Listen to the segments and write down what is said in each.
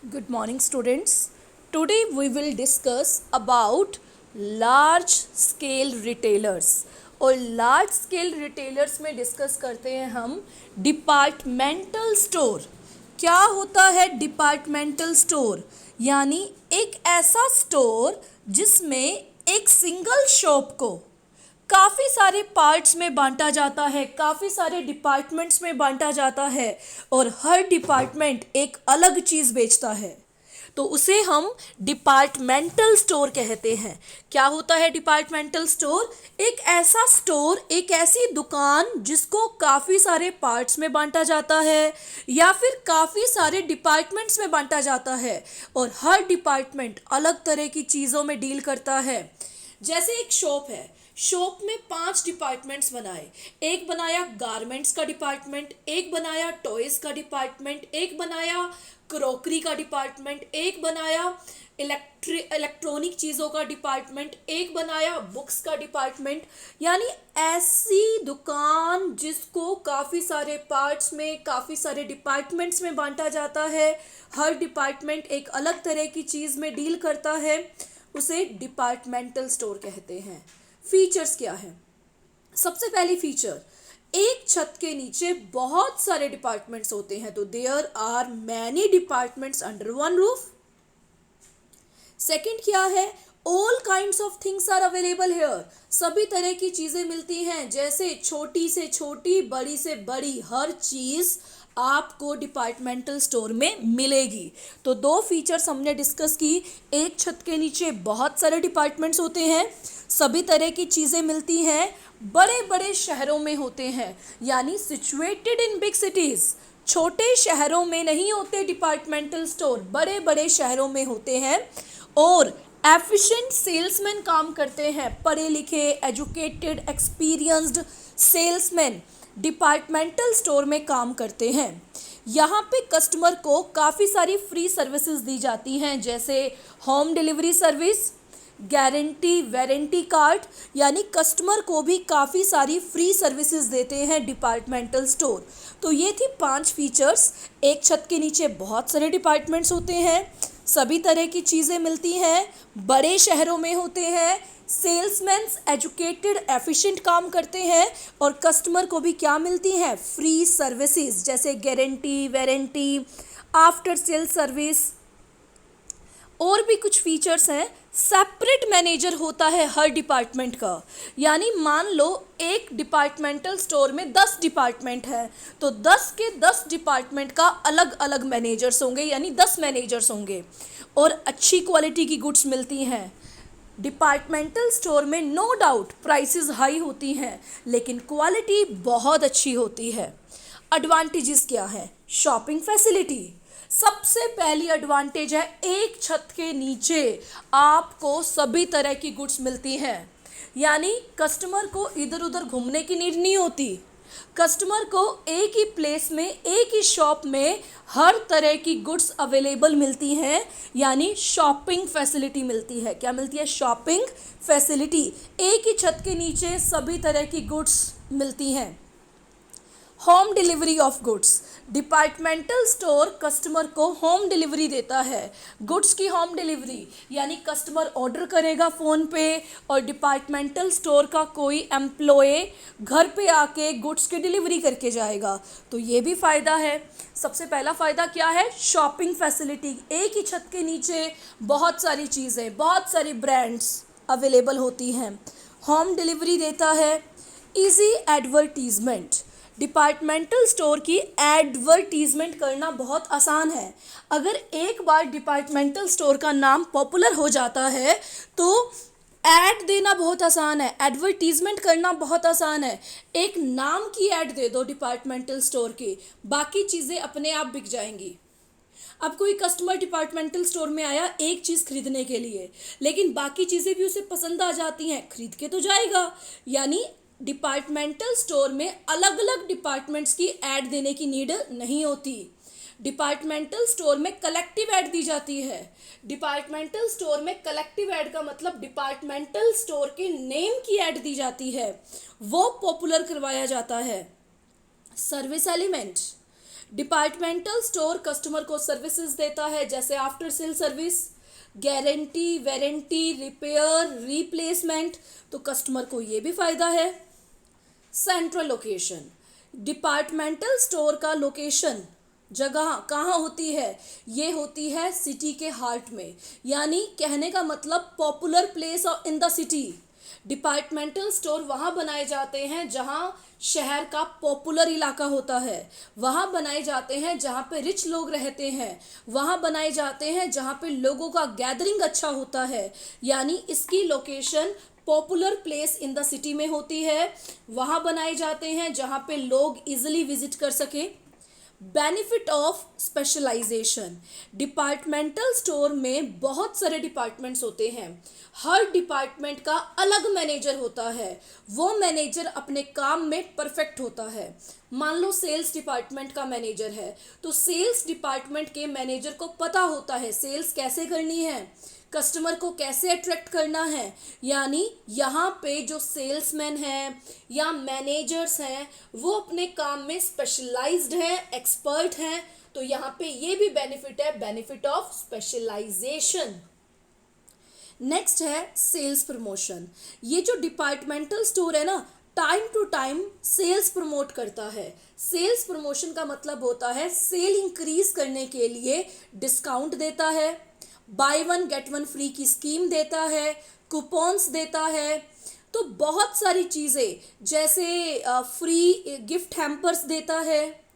Good morning, students. Today we will discuss about large scale retailers. और large scale retailers में discuss करते हैं हम डिपार्टमेंटल स्टोर। क्या होता है डिपार्टमेंटल स्टोर? यानी एक ऐसा स्टोर जिसमें एक सिंगल शॉप को काफ़ी सारे पार्ट्स में बांटा जाता है, काफ़ी सारे डिपार्टमेंट्स में बांटा जाता है और हर डिपार्टमेंट एक अलग चीज़ बेचता है, तो उसे हम डिपार्टमेंटल स्टोर कहते हैं। क्या होता है डिपार्टमेंटल स्टोर? एक ऐसा स्टोर, एक ऐसी दुकान जिसको काफ़ी सारे पार्ट्स में बांटा जाता है या फिर काफ़ी सारे डिपार्टमेंट्स में बांटा जाता है और हर डिपार्टमेंट अलग तरह की चीज़ों में डील करता है। जैसे एक शॉप है, शॉप में 5 डिपार्टमेंट्स बनाए। एक बनाया गारमेंट्स का डिपार्टमेंट, एक बनाया टॉयज़ का डिपार्टमेंट, एक बनाया क्रॉकरी का डिपार्टमेंट, एक बनाया इलेक्ट्रॉनिक चीज़ों का डिपार्टमेंट, एक बनाया बुक्स का डिपार्टमेंट। यानी ऐसी दुकान जिसको काफ़ी सारे पार्ट्स में, काफ़ी सारे डिपार्टमेंट्स में बांटा जाता है, हर डिपार्टमेंट एक अलग तरह की चीज़ में डील करता है, उसे डिपार्टमेंटल स्टोर कहते हैं। फीचर्स क्या है? सबसे पहली फीचर, एक छत के नीचे बहुत सारे डिपार्टमेंट्स होते हैं, तो there are many departments under one roof. Second क्या है? All kinds of things are available here. सभी तरह की चीज़ें मिलती हैं, जैसे छोटी से छोटी, बड़ी से बड़ी हर चीज़ आपको डिपार्टमेंटल स्टोर में मिलेगी। तो 2 फीचर्स हमने डिस्कस की। एक छत के नीचे बहुत सारे डिपार्टमेंट्स होते हैं, सभी तरह की चीज़ें मिलती हैं, बड़े बड़े शहरों में होते हैं, यानी सिचुएटेड इन बिग सिटीज़। छोटे शहरों में नहीं होते डिपार्टमेंटल स्टोर, बड़े बड़े शहरों में होते हैं। और एफिशिएंट सेल्समैन काम करते हैं, पढ़े लिखे, educated, experienced salesman departmental store में काम करते हैं। यहाँ पे कस्टमर को काफ़ी सारी फ्री सर्विसेज दी जाती हैं, जैसे home delivery service, guarantee warranty card, यानी कस्टमर को भी काफ़ी सारी फ्री सर्विसेज देते हैं डिपार्टमेंटल स्टोर। तो ये थी 5 फीचर्स। एक छत के नीचे बहुत सारे डिपार्टमेंट्स होते हैं, सभी तरह की चीज़ें मिलती हैं, बड़े शहरों में होते हैं, सेल्समैन्स एजुकेटेड एफिशिएंट काम करते हैं और कस्टमर को भी क्या मिलती हैं? फ्री सर्विसेज, जैसे guarantee warranty, after sale service. और भी कुछ फीचर्स हैं। सेपरेट मैनेजर होता है हर डिपार्टमेंट का, यानी मान लो एक डिपार्टमेंटल स्टोर में 10 डिपार्टमेंट है, तो 10 के 10 डिपार्टमेंट का अलग अलग मैनेजर्स होंगे, यानी 10 मैनेजर्स होंगे और अच्छी क्वालिटी की गुड्स मिलती हैं। डिपार्टमेंटल स्टोर में नो डाउट प्राइसेस हाई होती हैं, लेकिन क्वालिटी बहुत अच्छी होती है। एडवांटेजेस क्या है? Shopping facility. सबसे पहली एडवांटेज है, एक छत के नीचे आपको सभी तरह की गुड्स मिलती हैं, यानी कस्टमर को इधर उधर घूमने की नीड नहीं होती। कस्टमर को एक ही प्लेस में, एक ही शॉप में हर तरह की गुड्स अवेलेबल मिलती हैं, यानी शॉपिंग फैसिलिटी मिलती है। क्या मिलती है? Shopping facility. एक ही छत के नीचे सभी तरह की गुड्स मिलती हैं। Home delivery of goods. Departmental store customer को होम डिलीवरी देता है। गुड्स की होम डिलीवरी, यानी कस्टमर ऑर्डर करेगा फ़ोन पे और डिपार्टमेंटल स्टोर का कोई एम्प्लॉय घर पे आके गुड्स की डिलीवरी करके जाएगा, तो ये भी फ़ायदा है। सबसे पहला फ़ायदा क्या है? Shopping facility. एक ही छत के नीचे बहुत सारी चीज़ें, बहुत सारी ब्रांड्स अवेलेबल होती हैं। होम डिलीवरी देता है। Easy advertisement. डिपार्टमेंटल स्टोर की एडवर्टीजमेंट करना बहुत आसान है। अगर एक बार डिपार्टमेंटल स्टोर का नाम पॉपुलर हो जाता है तो ऐड देना बहुत आसान है, एडवर्टीजमेंट करना बहुत आसान है। एक नाम की ऐड दे दो डिपार्टमेंटल स्टोर की, बाकी चीज़ें अपने आप बिक जाएंगी। अब कोई कस्टमर डिपार्टमेंटल स्टोर में आया एक चीज़ खरीदने के लिए, लेकिन बाकी चीज़ें भी उसे पसंद आ जाती हैं, खरीद के तो जाएगा। यानी डिपार्टमेंटल स्टोर में अलग अलग डिपार्टमेंट्स की ऐड देने की नीड नहीं होती। डिपार्टमेंटल स्टोर में कलेक्टिव ऐड दी जाती है। डिपार्टमेंटल स्टोर में कलेक्टिव ऐड का मतलब डिपार्टमेंटल स्टोर के नेम की ऐड दी जाती है, वो पॉपुलर करवाया जाता है। Service element. Departmental store customer को सर्विसेज देता है, जैसे after sale service, guarantee, warranty, repair, replacement, तो कस्टमर को ये भी फायदा है। सेंट्रल लोकेशन, डिपार्टमेंटल स्टोर का लोकेशन जगह कहाँ होती है? ये होती है सिटी के हार्ट में, यानी कहने का मतलब popular place in the city. Departmental store वहाँ बनाए जाते हैं जहाँ शहर का पॉपुलर इलाका होता है, वहाँ बनाए जाते हैं जहाँ पे रिच लोग रहते हैं, वहाँ बनाए जाते हैं जहाँ पे लोगों का गैदरिंग अच्छा होता है, यानी इसकी location popular place in the city में होती है। वहाँ बनाए जाते हैं जहाँ पे लोग इजीली विजिट कर सके। Benefit of specialization, departmental store में बहुत सारे डिपार्टमेंट्स होते हैं, हर डिपार्टमेंट का अलग मैनेजर होता है, वो मैनेजर अपने काम में परफेक्ट होता है। मान लो सेल्स डिपार्टमेंट का मैनेजर है, तो सेल्स डिपार्टमेंट के मैनेजर को पता होता है सेल्स कैसे करनी है, कस्टमर को कैसे अट्रैक्ट करना है, यानी यहाँ पे जो सेल्समैन हैं या मैनेजर्स हैं वो अपने काम में स्पेशलाइज्ड हैं, एक्सपर्ट हैं, तो यहाँ पे ये भी बेनिफिट है, बेनिफिट ऑफ स्पेशलाइजेशन। नेक्स्ट है सेल्स प्रमोशन। ये जो डिपार्टमेंटल स्टोर है ना, time to time sales promote करता है। सेल्स प्रमोशन का मतलब होता है सेल इंक्रीज करने के लिए डिस्काउंट देता है, bye one get one free की स्कीम देता है, कूपन्स देता है, तो बहुत सारी चीज़ें, जैसे फ्री गिफ्ट हैम्पर्स देता है,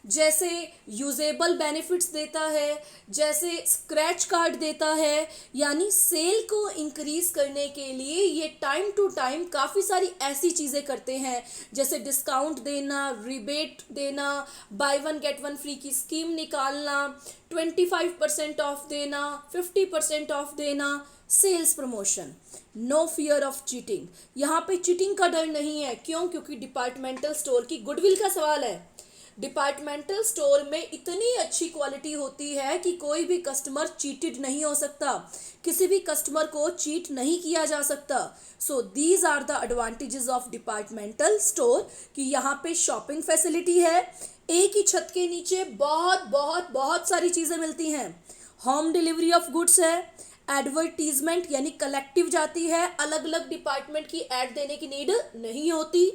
जैसे यूजेबल बेनिफिट्स देता है, जैसे स्क्रैच कार्ड देता है, यानी सेल को इंक्रीज करने के लिए ये टाइम टू टाइम काफ़ी सारी ऐसी चीज़ें करते हैं, जैसे डिस्काउंट देना, रिबेट देना, buy one get one free की स्कीम निकालना, 25% ऑफ देना, 50% ऑफ देना। Sales promotion, no fear of cheating, यहाँ पे चीटिंग का डर नहीं है। क्यों? क्योंकि डिपार्टमेंटल स्टोर की गुडविल का सवाल है। डिपार्टमेंटल स्टोर में इतनी अच्छी क्वालिटी होती है कि कोई भी कस्टमर चीटेड नहीं हो सकता, किसी भी कस्टमर को चीट नहीं किया जा सकता। So these are the advantages of departmental store कि यहाँ पे शॉपिंग फैसिलिटी है, एक ही छत के नीचे बहुत बहुत बहुत सारी चीज़ें मिलती हैं, होम डिलीवरी ऑफ गुड्स है, एडवर्टीजमेंट यानी कलेक्टिव जाती है, अलग अलग डिपार्टमेंट की ऐड देने की नीड नहीं होती।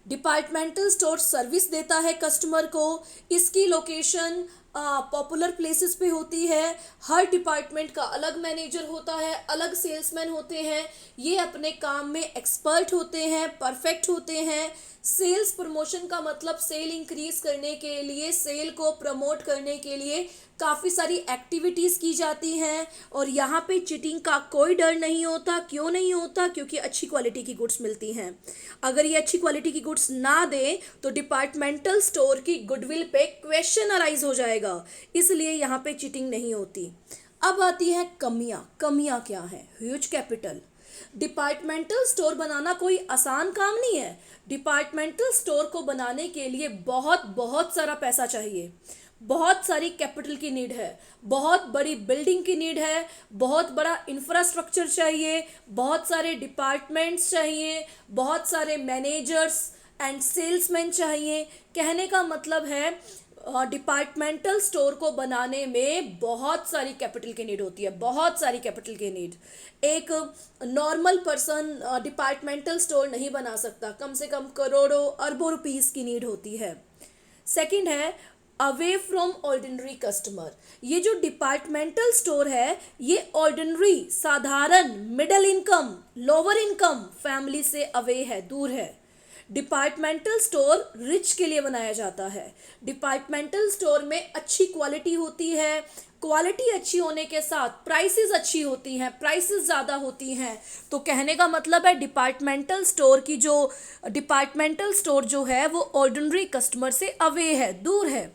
डिपार्टमेंटल स्टोर सर्विस देता है कस्टमर को, इसकी लोकेशन पॉपुलर प्लेसेस पे होती है, हर डिपार्टमेंट का अलग मैनेजर होता है, अलग सेल्समैन होते हैं, ये अपने काम में एक्सपर्ट होते हैं, परफेक्ट होते हैं। सेल्स प्रमोशन का मतलब सेल इंक्रीज करने के लिए, सेल को प्रमोट करने के लिए काफ़ी सारी एक्टिविटीज़ की जाती हैं, और यहाँ पे चीटिंग का कोई डर नहीं होता। क्यों नहीं होता? क्योंकि अच्छी क्वालिटी की गुड्स मिलती हैं। अगर ये अच्छी क्वालिटी की गुड्स ना दें तो डिपार्टमेंटल स्टोर की गुडविल पे क्वेश्चन अराइज हो जाएगा, इसलिए यहाँ पे चीटिंग नहीं होती। अब आती है कमियाँ। कमियाँ क्या हैं? Huge capital. डिपार्टमेंटल स्टोर बनाना कोई आसान काम नहीं है। डिपार्टमेंटल स्टोर को बनाने के लिए बहुत बहुत सारा पैसा चाहिए, बहुत सारी कैपिटल की नीड है, बहुत बड़ी बिल्डिंग की नीड है, बहुत बड़ा इंफ्रास्ट्रक्चर चाहिए, बहुत सारे डिपार्टमेंट्स चाहिए, बहुत सारे मैनेजर्स एंड सेल्समैन चाहिए। कहने का मतलब है डिपार्टमेंटल स्टोर को बनाने में बहुत सारी कैपिटल की नीड होती है, बहुत सारी कैपिटल की नीड। एक नॉर्मल पर्सन डिपार्टमेंटल स्टोर नहीं बना सकता, कम से कम करोड़ों अरबों रुपीस की नीड होती है। सेकंड है अवे फ्रॉम ऑर्डिनरी कस्टमर। ये जो डिपार्टमेंटल स्टोर है ये ऑर्डिनरी, साधारण, middle income, lower income family से अवे है, दूर है। डिपार्टमेंटल स्टोर रिच के लिए बनाया जाता है। डिपार्टमेंटल स्टोर में अच्छी क्वालिटी होती है, क्वालिटी अच्छी होने के साथ प्राइसेस अच्छी होती हैं, प्राइसेस ज़्यादा होती हैं। तो कहने का मतलब है डिपार्टमेंटल स्टोर जो है वो ऑर्डिनरी कस्टमर से अवे है, दूर है।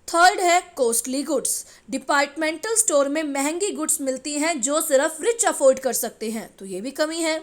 थर्ड है कॉस्टली गुड्स। डिपार्टमेंटल स्टोर में महंगी गुड्स मिलती हैं जो सिर्फ रिच अफोर्ड कर सकते हैं, तो ये भी कमी है।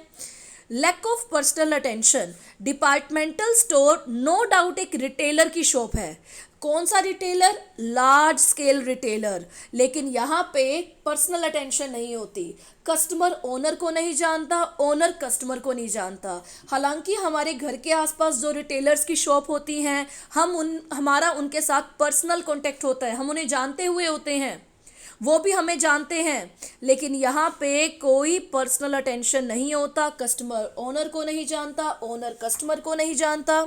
Lack of personal attention. Departmental store no doubt एक रिटेलर की शॉप है, कौन सा रिटेलर? Large scale retailer. लेकिन यहाँ पे पर्सनल अटेंशन नहीं होती, कस्टमर ओनर को नहीं जानता, ओनर कस्टमर को नहीं जानता। हालांकि हमारे घर के आसपास जो रिटेलर्स की शॉप होती हैं, हमारा उनके साथ पर्सनल कांटेक्ट होता है, हम उन्हें जानते हुए होते हैं, वो भी हमें जानते हैं। लेकिन यहाँ पे कोई पर्सनल अटेंशन नहीं होता, कस्टमर ओनर को नहीं जानता, ओनर कस्टमर को नहीं जानता।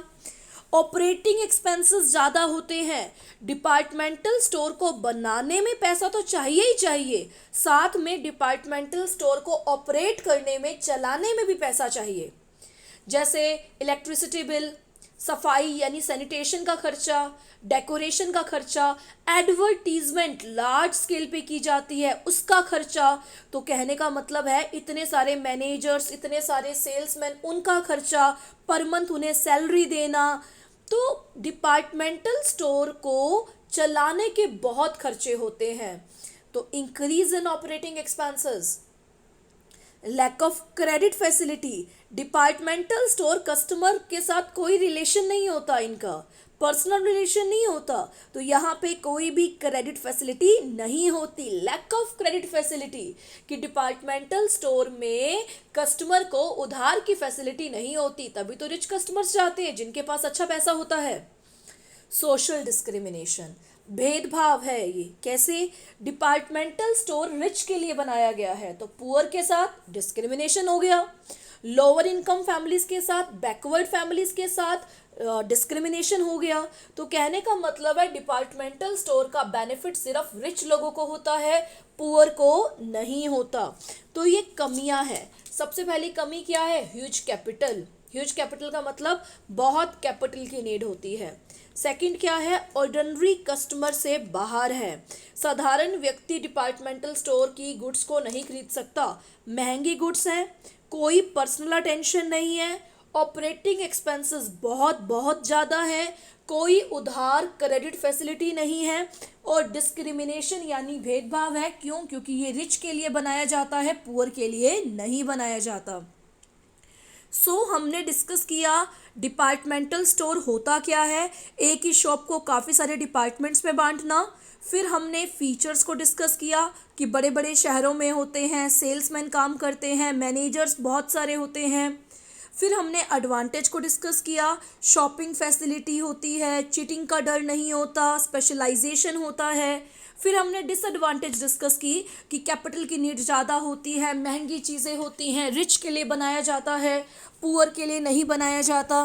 ऑपरेटिंग एक्सपेंसेस ज़्यादा होते हैं। डिपार्टमेंटल स्टोर को बनाने में पैसा तो चाहिए ही चाहिए, साथ में डिपार्टमेंटल स्टोर को ऑपरेट करने में, चलाने में भी पैसा चाहिए। जैसे इलेक्ट्रिसिटी बिल, सफाई यानी सैनिटेशन का खर्चा, डेकोरेशन का खर्चा, एडवर्टीजमेंट लार्ज स्केल पे की जाती है उसका खर्चा। तो कहने का मतलब है इतने सारे मैनेजर्स, इतने सारे सेल्समैन, उनका खर्चा, पर मंथ उन्हें सैलरी देना। तो डिपार्टमेंटल स्टोर को चलाने के बहुत खर्चे होते हैं। तो increase in operating expenses, lack of credit facility. Departmental store customer के साथ कोई रिलेशन नहीं होता, इनका पर्सनल रिलेशन नहीं होता, तो यहाँ पे कोई भी क्रेडिट फैसिलिटी नहीं होती। लैक ऑफ क्रेडिट फैसिलिटी कि डिपार्टमेंटल स्टोर में कस्टमर को उधार की फैसिलिटी नहीं होती, तभी तो रिच कस्टमर्स जाते हैं जिनके पास अच्छा पैसा होता है। सोशल डिस्क्रिमिनेशन, भेदभाव है ये। कैसे? डिपार्टमेंटल स्टोर रिच के लिए बनाया गया है तो पुअर के साथ डिस्क्रिमिनेशन हो गया, लोअर इनकम फैमिलीज के साथ, बैकवर्ड फैमिलीज के साथ डिस्क्रिमिनेशन हो गया। तो कहने का मतलब है डिपार्टमेंटल स्टोर का बेनिफिट सिर्फ रिच लोगों को होता है, पुअर को नहीं होता। तो ये कमियां हैं। सबसे पहली कमी क्या है? Huge capital. ह्यूज कैपिटल का मतलब बहुत कैपिटल की नीड होती है। सेकंड क्या है? ऑर्डिनरी कस्टमर से बाहर है, साधारण व्यक्ति डिपार्टमेंटल स्टोर की गुड्स को नहीं खरीद सकता, महंगी गुड्स हैं, कोई पर्सनल अटेंशन नहीं है, ऑपरेटिंग एक्सपेंसेस बहुत बहुत ज़्यादा है, कोई उधार क्रेडिट फैसिलिटी नहीं है, और डिस्क्रिमिनेशन यानी भेदभाव है। क्यों? क्योंकि ये रिच के लिए बनाया जाता है, पुअर के लिए नहीं बनाया जाता। हमने डिस्कस किया डिपार्टमेंटल स्टोर होता क्या है, एक ही शॉप को काफ़ी सारे डिपार्टमेंट्स में बांटना। फिर हमने फीचर्स को डिस्कस किया कि बड़े बड़े शहरों में होते हैं, सेल्समैन काम करते हैं, मैनेजर्स बहुत सारे होते हैं। फिर हमने एडवांटेज को डिस्कस किया, शॉपिंग फैसिलिटी होती है, चीटिंग का डर नहीं होता, स्पेशलाइजेशन होता है। फिर हमने डिसएडवांटेज डिस्कस की कि कैपिटल की नीड ज़्यादा होती है, महंगी चीज़ें होती हैं, रिच के लिए बनाया जाता है, पुअर के लिए नहीं बनाया जाता।